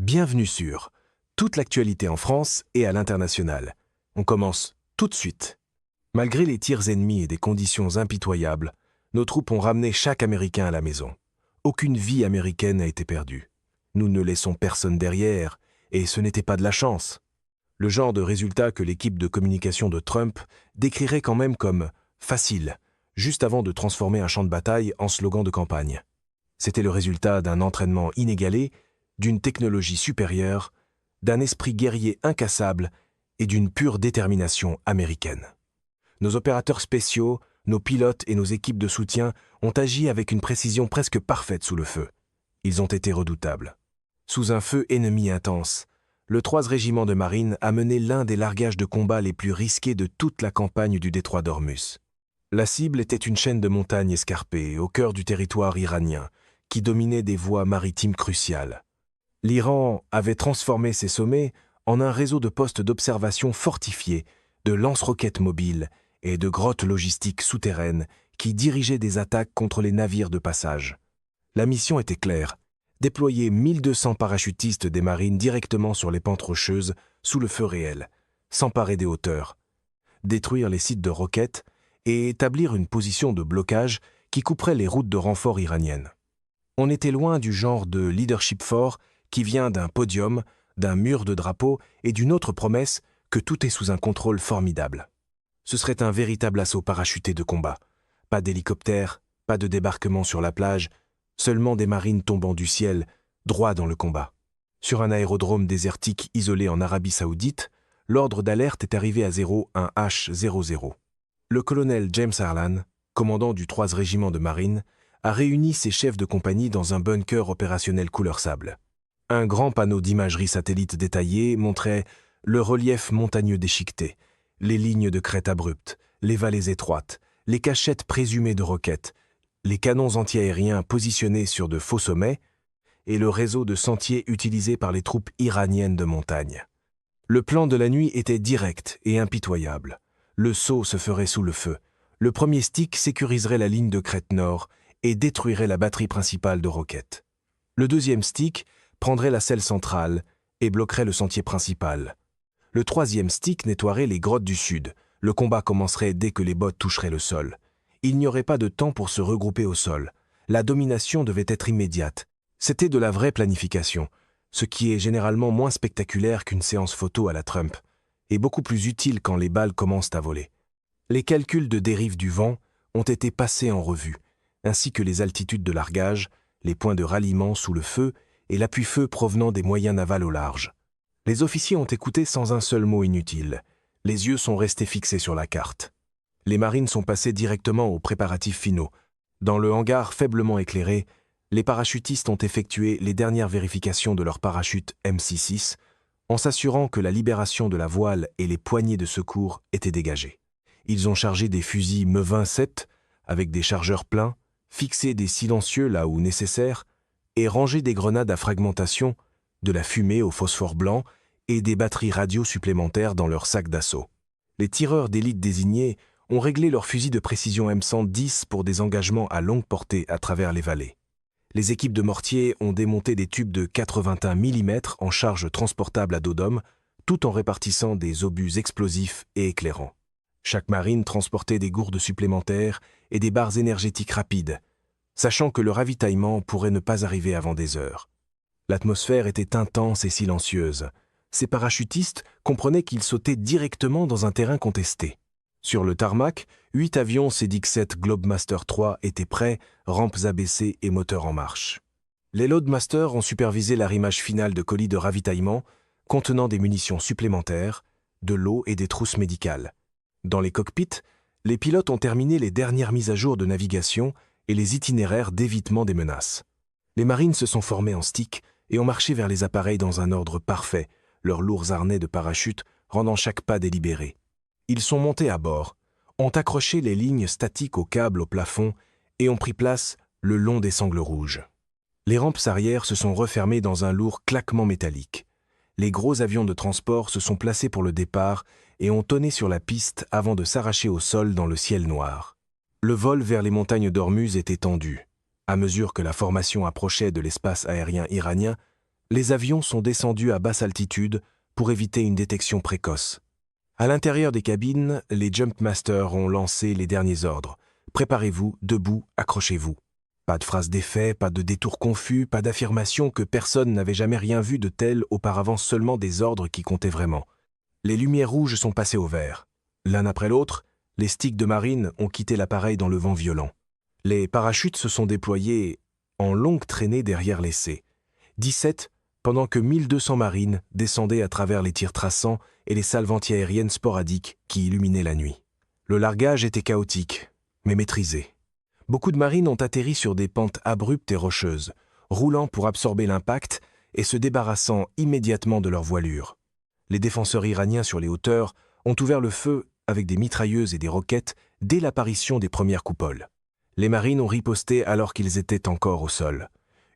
Bienvenue sur toute l'actualité en France et à l'international. On commence tout de suite. Malgré les tirs ennemis et des conditions impitoyables, nos troupes ont ramené chaque Américain à la maison. Aucune vie américaine n'a été perdue. Nous ne laissons personne derrière, et ce n'était pas de la chance. Le genre de résultat que l'équipe de communication de Trump décrirait quand même comme « facile », juste avant de transformer un champ de bataille en slogan de campagne. C'était le résultat d'un entraînement inégalé, d'une technologie supérieure, d'un esprit guerrier incassable et d'une pure détermination américaine. Nos opérateurs spéciaux, nos pilotes et nos équipes de soutien ont agi avec une précision presque parfaite sous le feu. Ils ont été redoutables. Sous un feu ennemi intense, le 3e régiment de marine a mené l'un des largages de combat les plus risqués de toute la campagne du détroit d'Ormuz. La cible était une chaîne de montagnes escarpées au cœur du territoire iranien, qui dominait des voies maritimes cruciales. L'Iran avait transformé ces sommets en un réseau de postes d'observation fortifiés, de lance-roquettes mobiles et de grottes logistiques souterraines qui dirigeaient des attaques contre les navires de passage. La mission était claire, déployer 1200 parachutistes des marines directement sur les pentes rocheuses sous le feu réel, s'emparer des hauteurs, détruire les sites de roquettes et établir une position de blocage qui couperait les routes de renfort iraniennes. On était loin du genre de leadership fort qui vient d'un podium, d'un mur de drapeaux et d'une autre promesse que tout est sous un contrôle formidable. Ce serait un véritable assaut parachuté de combat. Pas d'hélicoptère, pas de débarquement sur la plage, seulement des marines tombant du ciel, droit dans le combat. Sur un aérodrome désertique isolé en Arabie Saoudite, l'ordre d'alerte est arrivé à 01H00. Le colonel James Harlan, commandant du 3e régiment de marine, a réuni ses chefs de compagnie dans un bunker opérationnel couleur sable. Un grand panneau d'imagerie satellite détaillée montrait le relief montagneux déchiqueté, les lignes de crête abruptes, les vallées étroites, les cachettes présumées de roquettes, les canons antiaériens positionnés sur de faux sommets et le réseau de sentiers utilisés par les troupes iraniennes de montagne. Le plan de la nuit était direct et impitoyable. Le saut se ferait sous le feu. Le premier stick sécuriserait la ligne de crête nord et détruirait la batterie principale de roquettes. Le 2e stick prendrait la selle centrale et bloquerait le sentier principal. Le 3e stick nettoierait les grottes du sud. Le combat commencerait dès que les bottes toucheraient le sol. Il n'y aurait pas de temps pour se regrouper au sol. La domination devait être immédiate. C'était de la vraie planification, ce qui est généralement moins spectaculaire qu'une séance photo à la Trump, et beaucoup plus utile quand les balles commencent à voler. Les calculs de dérive du vent ont été passés en revue, ainsi que les altitudes de largage, les points de ralliement sous le feu et l'appui-feu provenant des moyens navals au large. Les officiers ont écouté sans un seul mot inutile. Les yeux sont restés fixés sur la carte. Les marines sont passées directement aux préparatifs finaux. Dans le hangar faiblement éclairé, les parachutistes ont effectué les dernières vérifications de leur parachute MC6 en s'assurant que la libération de la voile et les poignées de secours étaient dégagées. Ils ont chargé des fusils Me-27 avec des chargeurs pleins, fixé des silencieux là où nécessaire et rangé des grenades à fragmentation, de la fumée au phosphore blanc et des batteries radio supplémentaires dans leur sac d'assaut. Les tireurs d'élite désignés ont réglé leurs fusils de précision M110 pour des engagements à longue portée à travers les vallées. Les équipes de mortiers ont démonté des tubes de 81 mm en charge transportable à dos d'homme, tout en répartissant des obus explosifs et éclairants. Chaque marine transportait des gourdes supplémentaires et des barres énergétiques rapides, sachant que le ravitaillement pourrait ne pas arriver avant des heures. L'atmosphère était intense et silencieuse. Ces parachutistes comprenaient qu'ils sautaient directement dans un terrain contesté. Sur le tarmac, 8 avions C-17 Globemaster III étaient prêts, rampes abaissées et moteurs en marche. Les Loadmasters ont supervisé l'arrimage final de colis de ravitaillement contenant des munitions supplémentaires, de l'eau et des trousses médicales. Dans les cockpits, les pilotes ont terminé les dernières mises à jour de navigation et les itinéraires d'évitement des menaces. Les marines se sont formées en stick et ont marché vers les appareils dans un ordre parfait, leurs lourds harnais de parachute rendant chaque pas délibéré. Ils sont montés à bord, ont accroché les lignes statiques aux câbles au plafond et ont pris place le long des sangles rouges. Les rampes arrière se sont refermées dans un lourd claquement métallique. Les gros avions de transport se sont placés pour le départ et ont tonné sur la piste avant de s'arracher au sol dans le ciel noir. Le vol vers les montagnes d'Ormuz était tendu. À mesure que la formation approchait de l'espace aérien iranien, Les avions sont descendus à basse altitude pour éviter une détection précoce. À l'intérieur des cabines, les Jumpmasters ont lancé les derniers ordres. Préparez-vous, debout, accrochez-vous. Pas de phrases d'effet, pas de détours confus, pas d'affirmation que personne n'avait jamais rien vu de tel auparavant, seulement des ordres qui comptaient vraiment. Les lumières rouges sont passées au vert. L'un après l'autre, les sticks de marine ont quitté l'appareil dans le vent violent. Les parachutes se sont déployés en longue traînée derrière l'essai. 17, pendant que 1200 marines descendaient à travers les tirs traçants et les salves antiaériennes sporadiques qui illuminaient la nuit. Le largage était chaotique, mais maîtrisé. Beaucoup de marines ont atterri sur des pentes abruptes et rocheuses, roulant pour absorber l'impact et se débarrassant immédiatement de leur voilure. Les défenseurs iraniens sur les hauteurs ont ouvert le feu avec des mitrailleuses et des roquettes dès l'apparition des premières coupoles. Les marines ont riposté alors qu'ils étaient encore au sol.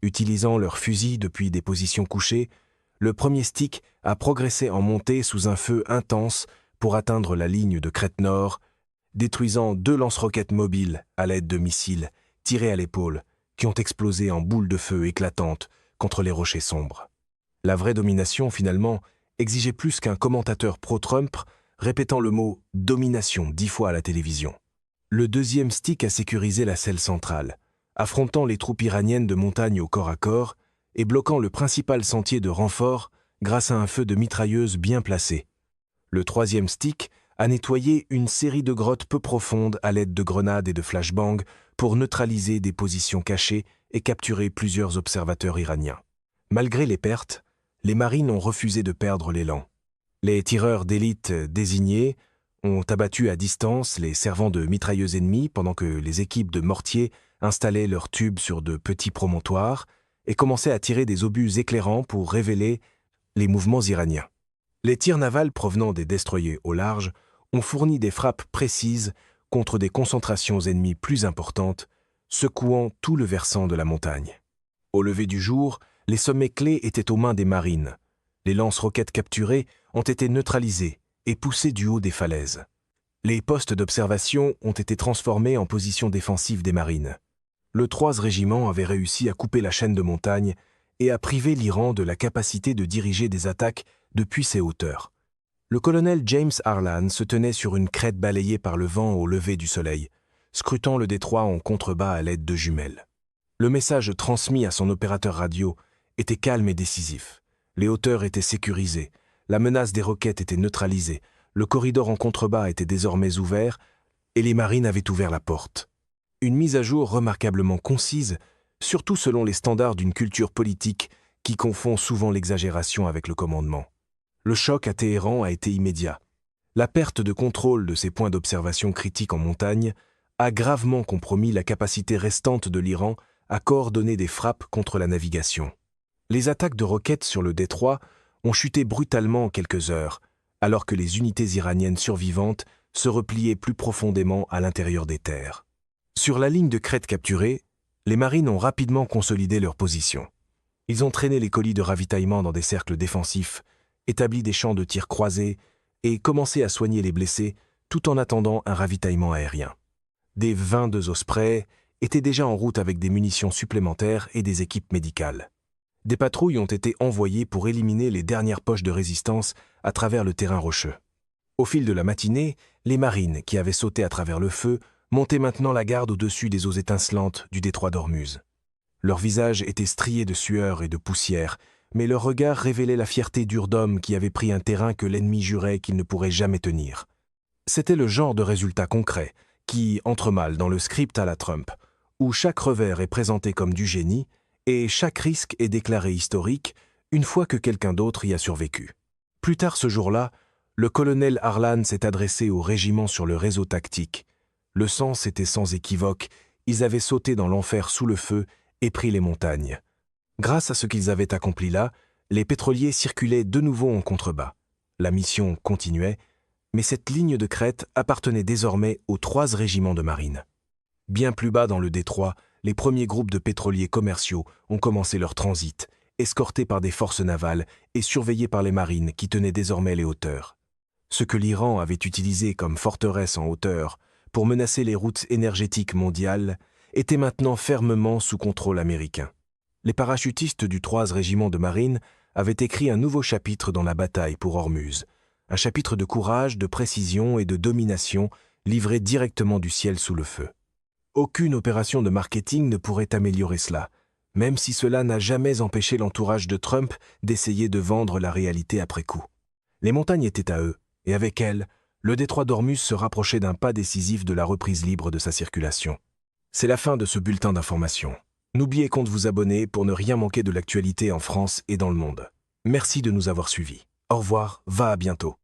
Utilisant leurs fusils depuis des positions couchées, le premier stick a progressé en montée sous un feu intense pour atteindre la ligne de crête nord, détruisant 2 lance-roquettes mobiles à l'aide de missiles tirés à l'épaule qui ont explosé en boules de feu éclatantes contre les rochers sombres. La vraie domination, finalement, exigeait plus qu'un commentateur pro-Trump répétant le mot « domination » 10 fois à la télévision. Le deuxième stick a sécurisé la selle centrale, affrontant les troupes iraniennes de montagne au corps à corps et bloquant le principal sentier de renfort grâce à un feu de mitrailleuse bien placé. Le troisième stick a nettoyé une série de grottes peu profondes à l'aide de grenades et de flashbangs pour neutraliser des positions cachées et capturer plusieurs observateurs iraniens. Malgré les pertes, les marines ont refusé de perdre l'élan. Les tireurs d'élite désignés ont abattu à distance les servants de mitrailleuses ennemies pendant que les équipes de mortiers installaient leurs tubes sur de petits promontoires et commençaient à tirer des obus éclairants pour révéler les mouvements iraniens. Les tirs navals provenant des destroyers au large ont fourni des frappes précises contre des concentrations ennemies plus importantes, secouant tout le versant de la montagne. Au lever du jour, les sommets clés étaient aux mains des marines. Les lance-roquettes capturées ont été neutralisées et poussées du haut des falaises. Les postes d'observation ont été transformés en positions défensives des marines. Le 3e régiment avait réussi à couper la chaîne de montagne et à priver l'Iran de la capacité de diriger des attaques depuis ses hauteurs. Le colonel James Harlan se tenait sur une crête balayée par le vent au lever du soleil, scrutant le détroit en contrebas à l'aide de jumelles. Le message transmis à son opérateur radio était calme et décisif. Les hauteurs étaient sécurisées, la menace des roquettes était neutralisée, le corridor en contrebas était désormais ouvert et les marines avaient ouvert la porte. Une mise à jour remarquablement concise, surtout selon les standards d'une culture politique qui confond souvent l'exagération avec le commandement. Le choc à Téhéran a été immédiat. La perte de contrôle de ces points d'observation critiques en montagne a gravement compromis la capacité restante de l'Iran à coordonner des frappes contre la navigation. Les attaques de roquettes sur le détroit ont chuté brutalement en quelques heures, alors que les unités iraniennes survivantes se repliaient plus profondément à l'intérieur des terres. Sur la ligne de crête capturée, les marines ont rapidement consolidé leur position. Ils ont traîné les colis de ravitaillement dans des cercles défensifs, établi des champs de tir croisés et commencé à soigner les blessés tout en attendant un ravitaillement aérien. Des 22 Osprey étaient déjà en route avec des munitions supplémentaires et des équipes médicales. Des patrouilles ont été envoyées pour éliminer les dernières poches de résistance à travers le terrain rocheux. Au fil de la matinée, les marines qui avaient sauté à travers le feu montaient maintenant la garde au-dessus des eaux étincelantes du détroit d'Ormuz. Leurs visages étaient striés de sueur et de poussière, mais leurs regards révélaient la fierté dure d'hommes qui avaient pris un terrain que l'ennemi jurait qu'il ne pourrait jamais tenir. C'était le genre de résultat concret qui entre mal dans le script à la Trump, où chaque revers est présenté comme du génie et chaque risque est déclaré historique une fois que quelqu'un d'autre y a survécu. Plus tard ce jour-là, le colonel Harlan s'est adressé au régiment sur le réseau tactique. Le sens était sans équivoque, ils avaient sauté dans l'enfer sous le feu et pris les montagnes. Grâce à ce qu'ils avaient accompli là, les pétroliers circulaient de nouveau en contrebas. La mission continuait, mais cette ligne de crête appartenait désormais au 3e régiment de marine. Bien plus bas dans le détroit, les premiers groupes de pétroliers commerciaux ont commencé leur transit, escortés par des forces navales et surveillés par les marines qui tenaient désormais les hauteurs. Ce que l'Iran avait utilisé comme forteresse en hauteur pour menacer les routes énergétiques mondiales était maintenant fermement sous contrôle américain. Les parachutistes du 3e régiment de marine avaient écrit un nouveau chapitre dans la bataille pour Ormuz, un chapitre de courage, de précision et de domination livré directement du ciel sous le feu. Aucune opération de marketing ne pourrait améliorer cela, même si cela n'a jamais empêché l'entourage de Trump d'essayer de vendre la réalité après coup. Les montagnes étaient à eux, et avec elles, le détroit d'Ormuz se rapprochait d'un pas décisif de la reprise libre de sa circulation. C'est la fin de ce bulletin d'information. N'oubliez pas de vous abonner pour ne rien manquer de l'actualité en France et dans le monde. Merci de nous avoir suivis. Au revoir, à bientôt.